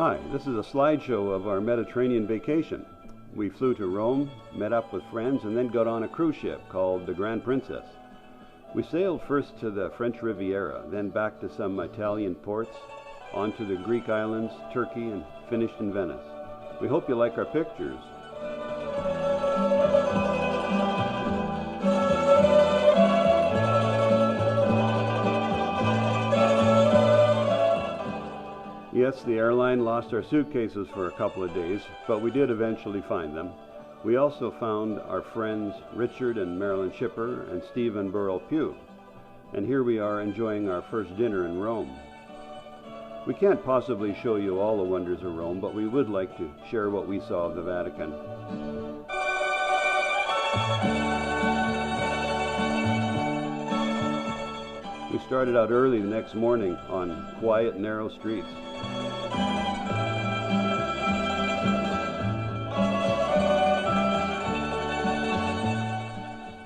Hi, this is a slideshow of our Mediterranean vacation. We flew to Rome, met up with friends, and then got on a cruise ship called the Grand Princess. We sailed first to the French Riviera, then back to some Italian ports, on to the Greek islands, Turkey, and finished in Venice. We hope you like our pictures. Yes, the airline lost our suitcases for a couple of days, but we did eventually find them. We also found our friends Richard and Marilyn Schipper and Stephen Burrell Pugh. And here we are enjoying our first dinner in Rome. We can't possibly show you all the wonders of Rome, but we would like to share what we saw of the Vatican. We started out early the next morning on quiet, narrow streets.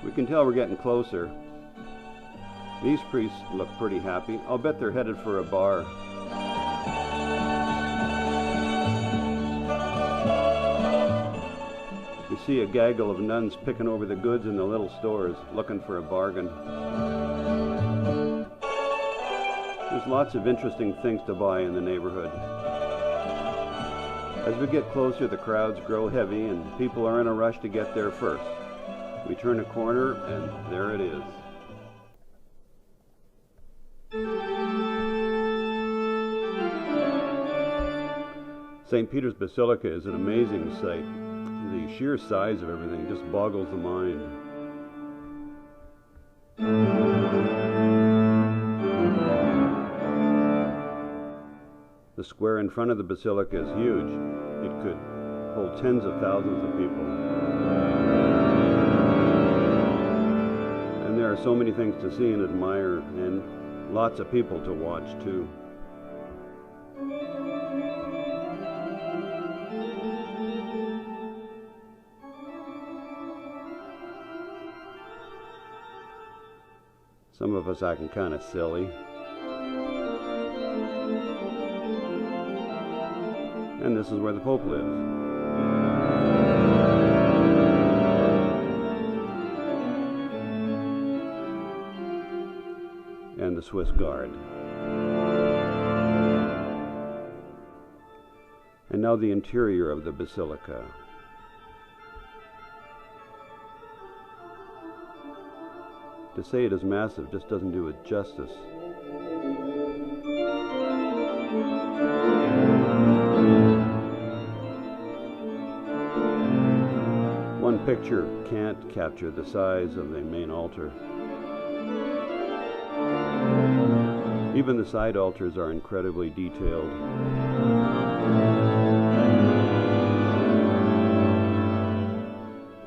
We can tell we're getting closer. These priests look pretty happy. I'll bet they're headed for a bar. We see a gaggle of nuns picking over the goods in the little stores, looking for a bargain. There's lots of interesting things to buy in the neighborhood. As we get closer, the crowds grow heavy and people are in a rush to get there first. We turn a corner and there it is. St. Peter's Basilica is an amazing sight. The sheer size of everything just boggles the mind. The square in front of the basilica is huge. It could hold tens of thousands of people. And there are so many things to see and admire, and lots of people to watch too. Some of us acting kind of silly. And this is where the Pope lives. And the Swiss Guard. And now the interior of the basilica. To say it is massive just doesn't do it justice. One picture can't capture the size of the main altar. Even the side altars are incredibly detailed.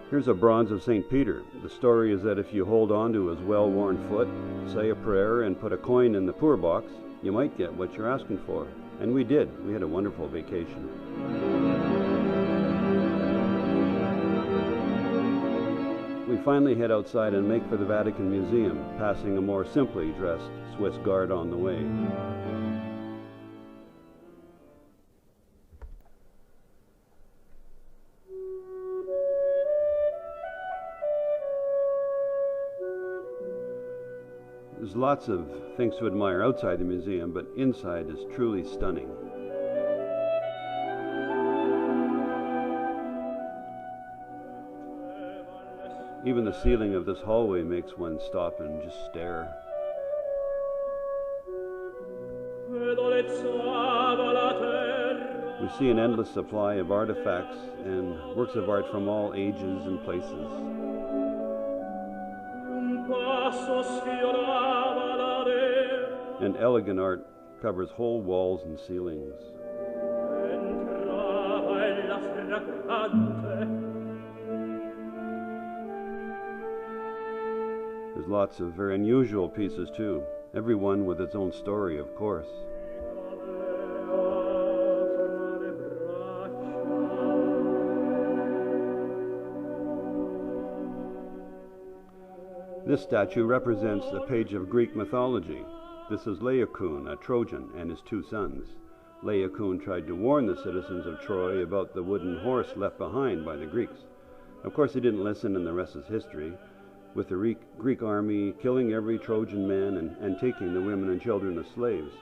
Here's a bronze of St. Peter. The story is that if you hold on to his well-worn foot, say a prayer, and put a coin in the poor box, you might get what you're asking for. And we did. We had a wonderful vacation. We finally head outside and make for the Vatican Museum, passing a more simply dressed Swiss Guard on the way. There's lots of things to admire outside the museum, but inside is truly stunning. Even the ceiling of this hallway makes one stop and just stare. We see an endless supply of artifacts and works of art from all ages and places. And elegant art covers whole walls and ceilings. There's lots of very unusual pieces too, every one with its own story, of course. This statue represents a page of Greek mythology. This is Laocoon, a Trojan, and his two sons. Laocoon tried to warn the citizens of Troy about the wooden horse left behind by the Greeks. Of course, they didn't listen, and the rest is history, with the Greek army killing every Trojan man and taking the women and children as slaves.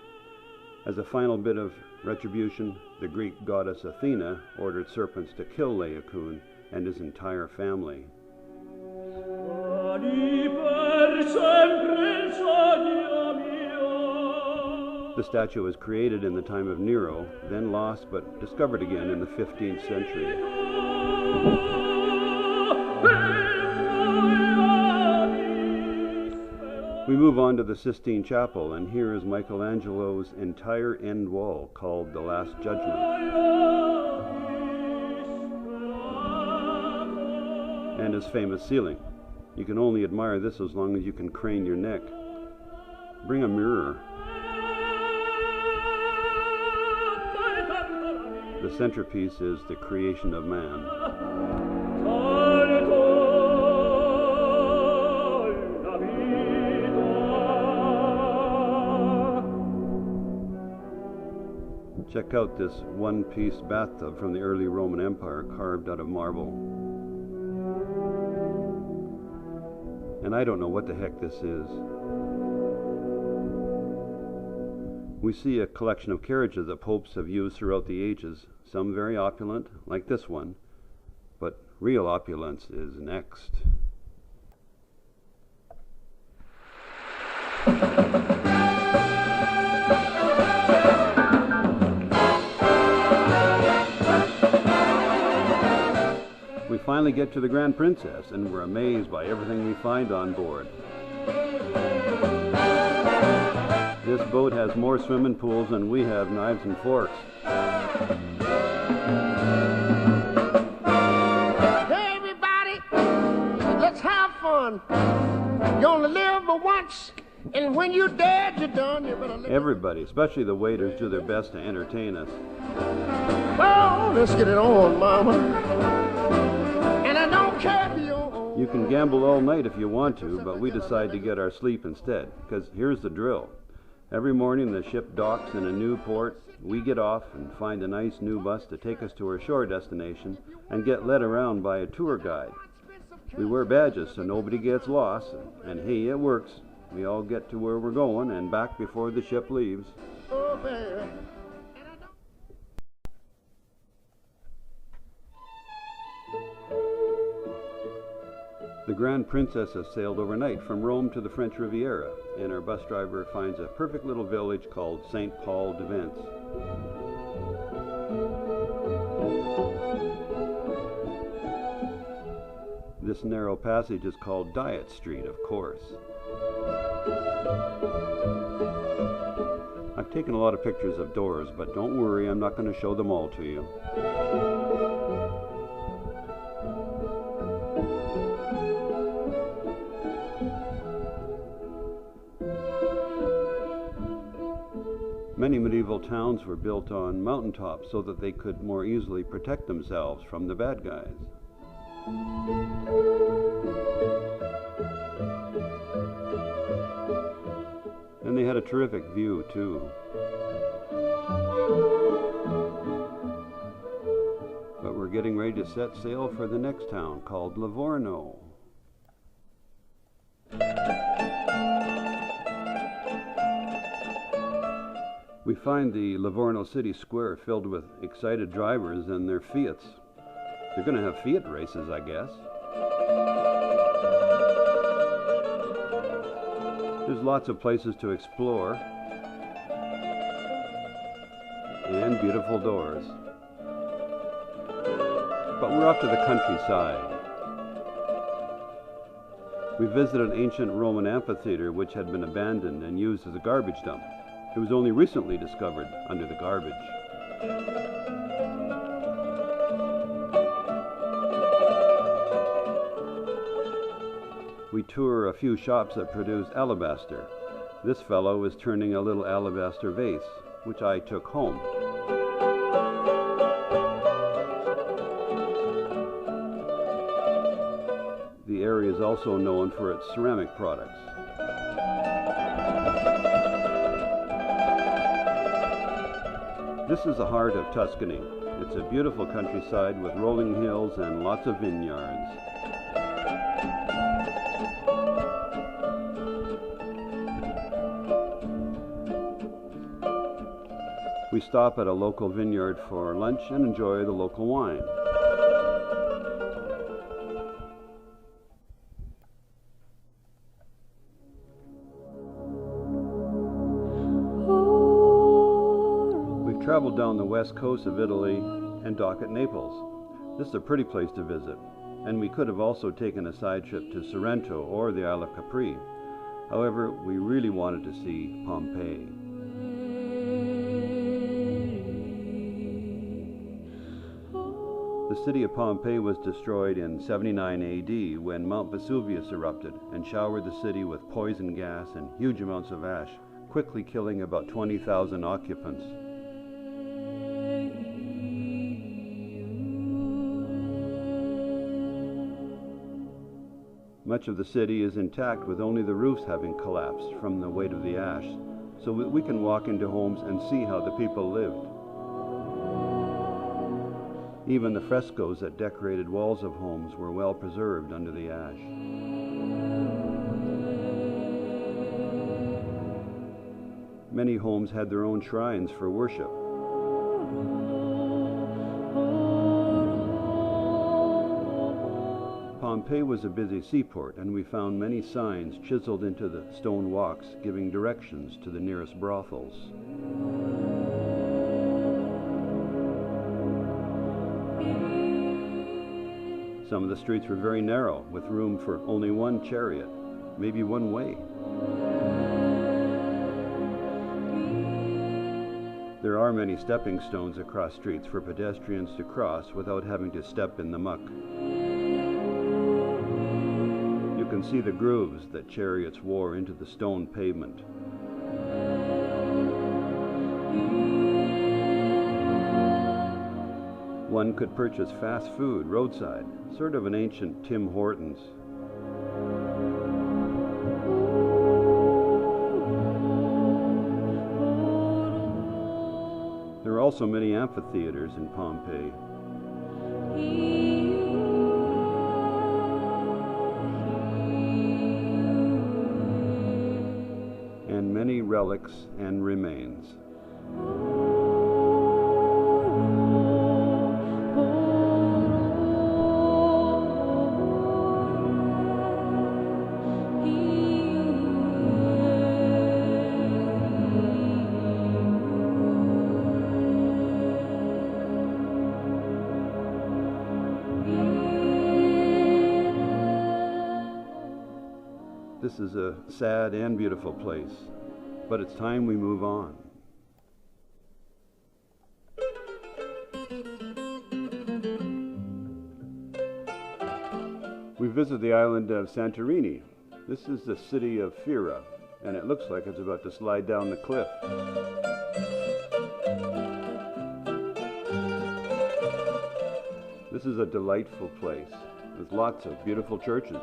As a final bit of retribution, the Greek goddess Athena ordered serpents to kill Laocoon and his entire family. The statue was created in the time of Nero, then lost but discovered again in the 15th century. We move on to the Sistine Chapel, and here is Michelangelo's entire end wall, called the Last Judgment. And his famous ceiling. You can only admire this as long as you can crane your neck. Bring a mirror. The centerpiece is the creation of man. Check out this one-piece bathtub from the early Roman Empire, carved out of marble. And I don't know what the heck this is. We see a collection of carriages that popes have used throughout the ages, some very opulent, like this one, but real opulence is next. We finally get to the Grand Princess, and we're amazed by everything we find on board. This boat has more swimming pools than we have knives and forks. Hey everybody, let's have fun. You only live but once, and when you're dead, you're done. You better live. Everybody, especially the waiters, do their best to entertain us. Well, let's get it on, mama. And I don't care if you're old. You can gamble all night if you want to, but we decide to get our sleep instead, because here's the drill. Every morning the ship docks in a new port. We get off and find a nice new bus to take us to our shore destination and get led around by a tour guide. We wear badges so nobody gets lost, and hey, it works. We all get to where we're going and back before the ship leaves. Oh, baby. The Grand Princess has sailed overnight from Rome to the French Riviera, and our bus driver finds a perfect little village called St. Paul de Vence. This narrow passage is called Diet Street, of course. I've taken a lot of pictures of doors, but don't worry, I'm not going to show them all to you. Many medieval towns were built on mountaintops so that they could more easily protect themselves from the bad guys. And they had a terrific view, too. But we're getting ready to set sail for the next town, called Livorno. We find the Livorno city square filled with excited drivers and their Fiats. They're going to have Fiat races, I guess. There's lots of places to explore. And beautiful doors. But we're off to the countryside. We visited an ancient Roman amphitheater which had been abandoned and used as a garbage dump. It was only recently discovered under the garbage. We tour a few shops that produce alabaster. This fellow is turning a little alabaster vase, which I took home. The area is also known for its ceramic products. This is the heart of Tuscany. It's a beautiful countryside with rolling hills and lots of vineyards. We stop at a local vineyard for lunch and enjoy the local wine. We've traveled down the west coast of Italy and dock at Naples. This is a pretty place to visit, and we could have also taken a side trip to Sorrento or the Isle of Capri. However, we really wanted to see Pompeii. The city of Pompeii was destroyed in 79 AD when Mount Vesuvius erupted and showered the city with poison gas and huge amounts of ash, quickly killing about 20,000 occupants. Much of the city is intact, with only the roofs having collapsed from the weight of the ash, so we can walk into homes and see how the people lived. Even the frescoes that decorated walls of homes were well preserved under the ash. Many homes had their own shrines for worship. Pompeii was a busy seaport, and we found many signs chiseled into the stone walks giving directions to the nearest brothels. Some of the streets were very narrow, with room for only one chariot, maybe one way. There are many stepping stones across streets for pedestrians to cross without having to step in the muck. You can see the grooves that chariots wore into the stone pavement. One could purchase fast food roadside, sort of an ancient Tim Hortons. There are also many amphitheaters in Pompeii. And many relics and remains. This is a sad and beautiful place, but it's time we move on. We visit the island of Santorini. This is the city of Fira, and it looks like it's about to slide down the cliff. This is a delightful place with lots of beautiful churches.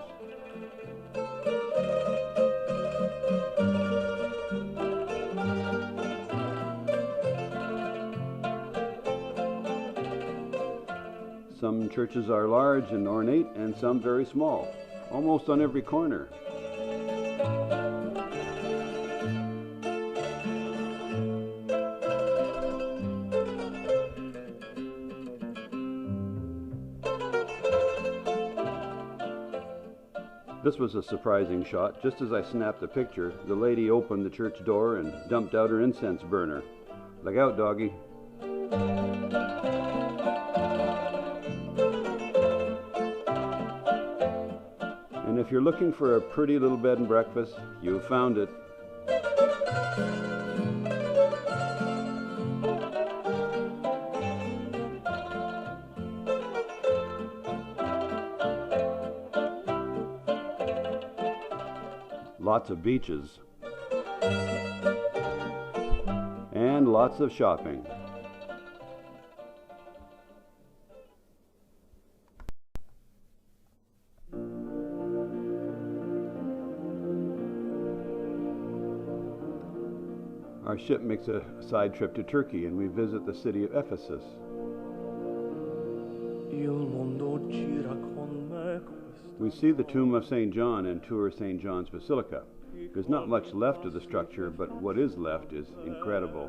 Some churches are large and ornate, and some very small, almost on every corner. This was a surprising shot. Just as I snapped the picture, the lady opened the church door and dumped out her incense burner. Look out, doggy. And if you're looking for a pretty little bed and breakfast, you found it. Lots of beaches. And lots of shopping. Our ship makes a side trip to Turkey and we visit the city of Ephesus. We see the tomb of St. John and tour St. John's Basilica. There's not much left of the structure, but what is left is incredible.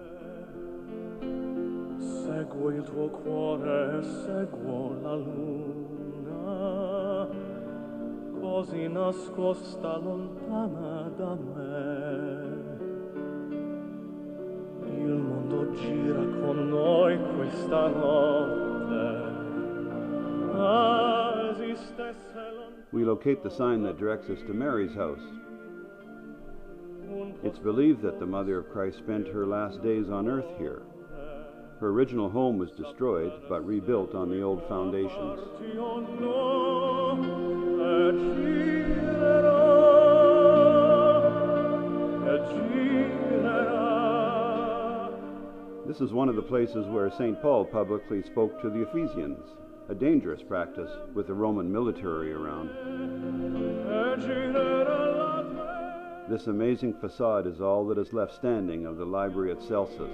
Seguo il tuo cuore, seguo la luna, così nascosta lontana da me. Il mondo gira con noi questa notte. We locate the sign that directs us to Mary's house. It's believed that the Mother of Christ spent her last days on earth here. Her original home was destroyed, but rebuilt on the old foundations. This is one of the places where St. Paul publicly spoke to the Ephesians, a dangerous practice with the Roman military around. This amazing facade is all that is left standing of the library at Celsus.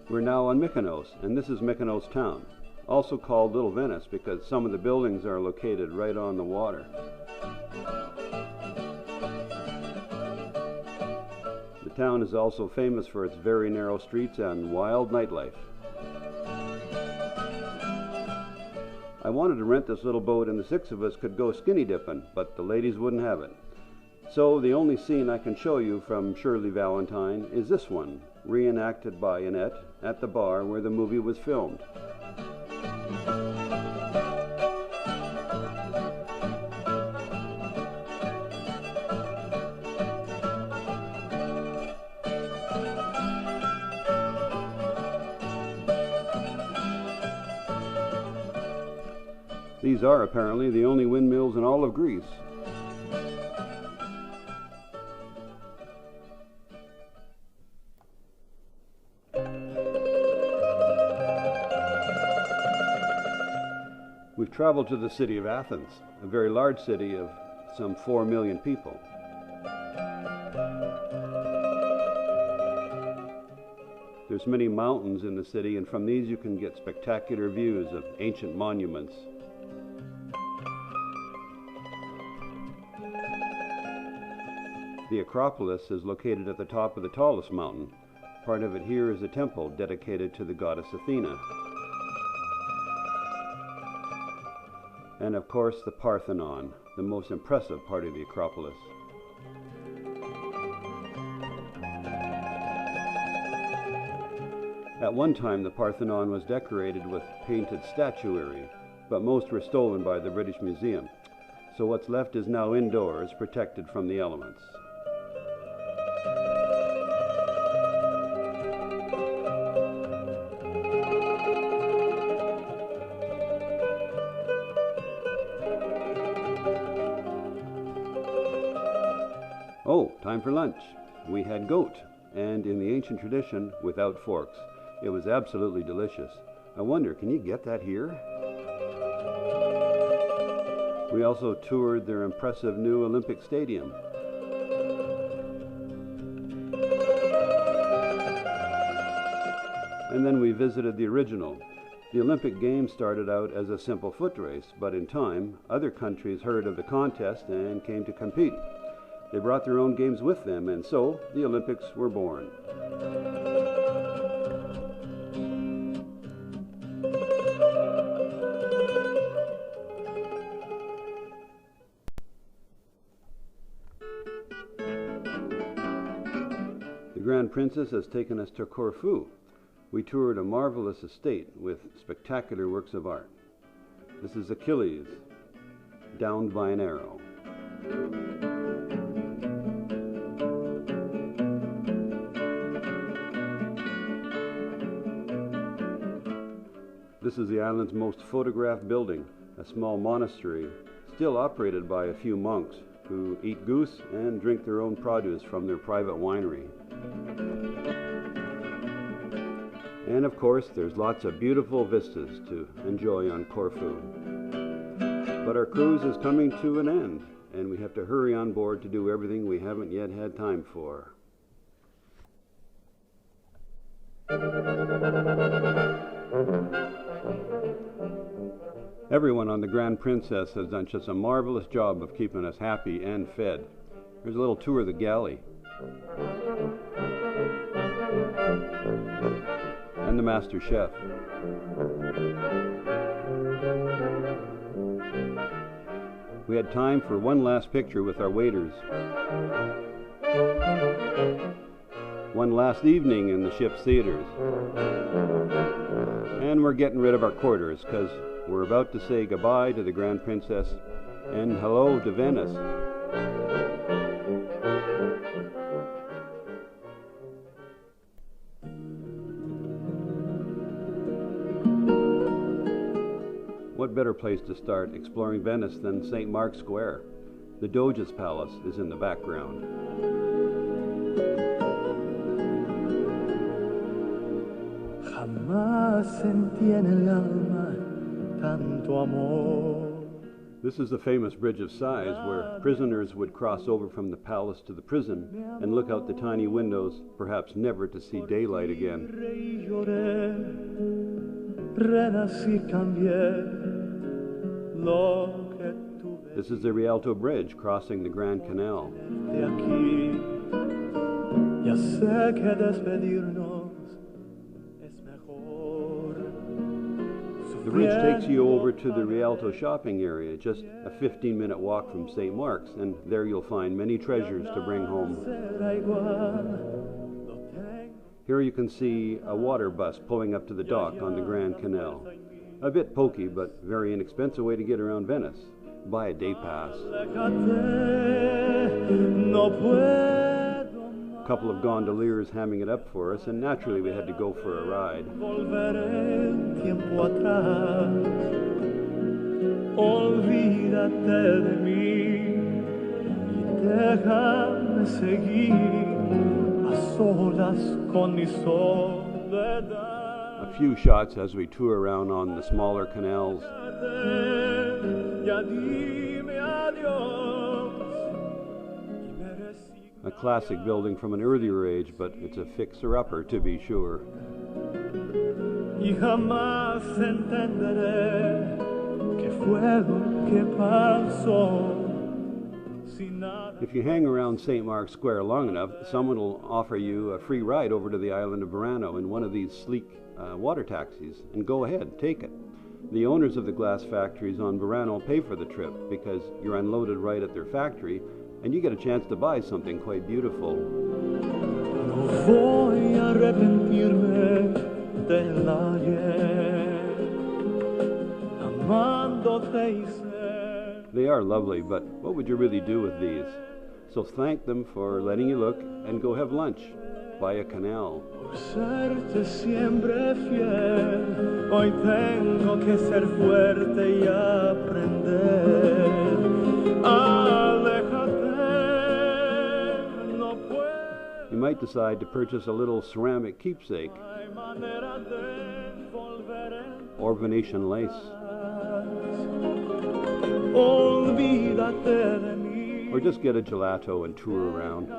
We're now on Mykonos, and this is Mykonos town, also called Little Venice because some of the buildings are located right on the water. The town is also famous for its very narrow streets and wild nightlife. I wanted to rent this little boat and the 6 of us could go skinny dipping, but the ladies wouldn't have it. So the only scene I can show you from Shirley Valentine is this one, reenacted by Annette at the bar where the movie was filmed. These are apparently the only windmills in all of Greece. We've traveled to the city of Athens, a very large city of some 4 million people. There's many mountains in the city, and from these you can get spectacular views of ancient monuments. The Acropolis is located at the top of the tallest mountain. Part of it here is a temple dedicated to the goddess Athena. And of course the Parthenon, the most impressive part of the Acropolis. At one time the Parthenon was decorated with painted statuary, but most were stolen by the British Museum. So what's left is now indoors, protected from the elements. Oh, time for lunch. We had goat, and in the ancient tradition, without forks. It was absolutely delicious. I wonder, can you get that here? We also toured their impressive new Olympic Stadium. And then we visited the original. The Olympic Games started out as a simple foot race, but in time, other countries heard of the contest and came to compete. They brought their own games with them, and so the Olympics were born. The Grand Princess has taken us to Corfu. We toured a marvelous estate with spectacular works of art. This is Achilles, downed by an arrow. This is the island's most photographed building, a small monastery, still operated by a few monks who eat goose and drink their own produce from their private winery. And of course, there's lots of beautiful vistas to enjoy on Corfu. But our cruise is coming to an end, and we have to hurry on board to do everything we haven't yet had time for. Everyone on the Grand Princess has done just a marvelous job of keeping us happy and fed. Here's a little tour of the galley. And the master chef. We had time for one last picture with our waiters. One last evening in the ship's theaters. And we're getting rid of our quarters because we're about to say goodbye to the Grand Princess and hello to Venice. What better place to start exploring Venice than St. Mark's Square? The Doge's Palace is in the background. This is the famous Bridge of Sighs, where prisoners would cross over from the palace to the prison and look out the tiny windows, perhaps never to see daylight again. This is the Rialto Bridge crossing the Grand Canal. The bridge takes you over to the Rialto shopping area, just a 15-minute walk from St. Mark's, and there you'll find many treasures to bring home. Here you can see a water bus pulling up to the dock on the Grand Canal. A bit pokey, but very inexpensive way to get around Venice. Buy a day pass. A couple of gondoliers hamming it up for us, and naturally we had to go for a ride. A few shots as we tour around on the smaller canals. A classic building from an earlier age, but it's a fixer-upper to be sure. If you hang around St. Mark's Square long enough, someone will offer you a free ride over to the island of Burano in one of these sleek water taxis, and go ahead, take it. The owners of the glass factories on Burano pay for the trip because you're unloaded right at their factory, and you get a chance to buy something quite beautiful. They are lovely, but what would you really do with these? So thank them for letting you look and go have lunch by a canal. You might decide to purchase a little ceramic keepsake or Venetian lace. Or just get a gelato and tour around.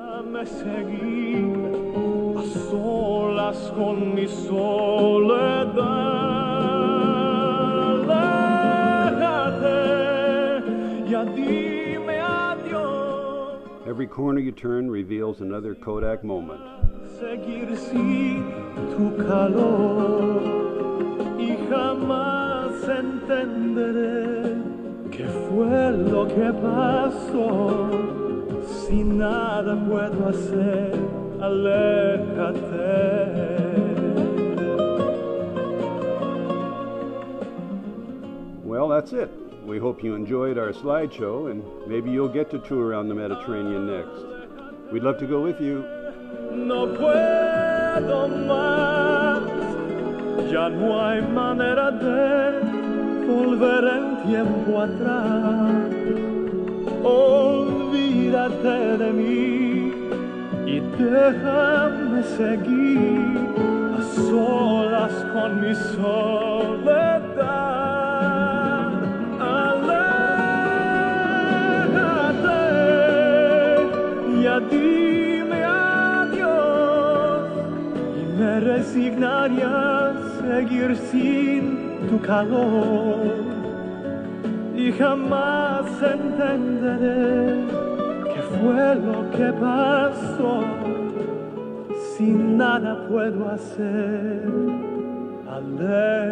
Every corner you turn reveals another Kodak moment. ¿Qué fue lo que pasó? Si nada puedo hacer, aléjate. Well, that's it. We hope you enjoyed our slideshow, and maybe you'll get to tour around the Mediterranean next. We'd love to go with you. No puedo más, ya no hay manera de volver el tiempo atrás. Olvídate de mí y y déjame seguir a solas con mi soledad. Aléjate, ya dime adiós y me resignaría a seguir sin tu calor y jamás entenderé qué fue lo que pasó. Si nada puedo hacer, aléjate.